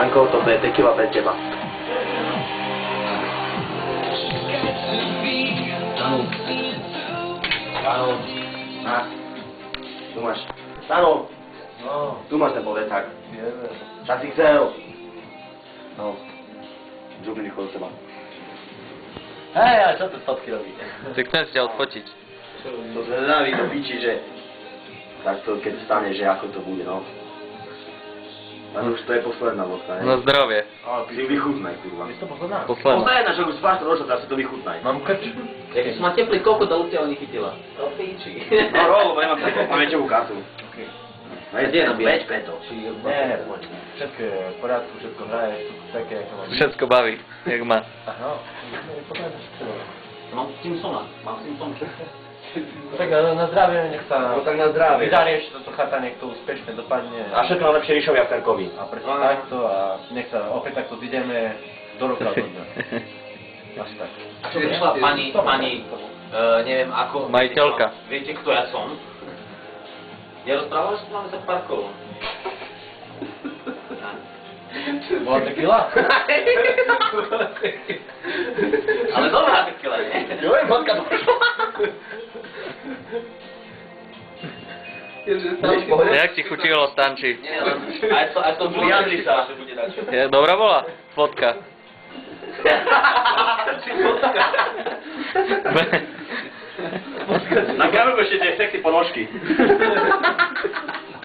Franko, toto je tequila pre teba. Stano. Tu máš. Stano. No. Tu máš ten povecák. Čo si chcel? No. Župni okolo seba. Hej, ale čo tu fotky robíte? Tak chcem si ťa odfotiť. To zvedavý do piči, že... Takto keď stane, že ako to bude, no. Ale už to je posledná vodka, ne? Na zdravie. Ale ty si vychutnaj, kurva. Je to posledná? Posledná. Posledná, že už spáš to došlo, teraz si to vychutnaj. Mám krč. Jak som má teplý kokot a Lucia ho nechytila. To píči. No rol, lebo ja mám takú pamäťovú kartu. Okay. No je to beď preto. Nie, poď. Všetko je v poriadku, všetko hraje, všetko také, ako má byť. Všetko baví, jak má. Aha, potom Mám Simpsona. Mám Simpsona. tak na zdravie, nech sa... No tak na zdravie. Vydarieš toto chata, nech to úspešne dopadne. A všetko najlepšie Ríšovi a Ferkovi. A presne takto a nech sa opäť takto zideme do roka do dňa. Až tak. A čo prišla pani, neviem ako... Majiteľka. Viete, kto ja som? Ja rozprával, že máme sa parkovo. Bola tequila? Ale dobrá tequila, nie? Jo, je vodka došla. Jak ti chutilo, Stanči? Nie, len aj to vyjadri sa, že bude dať. Dobrá bola? Fotka. Na kameru ešte tie sexy ponožky.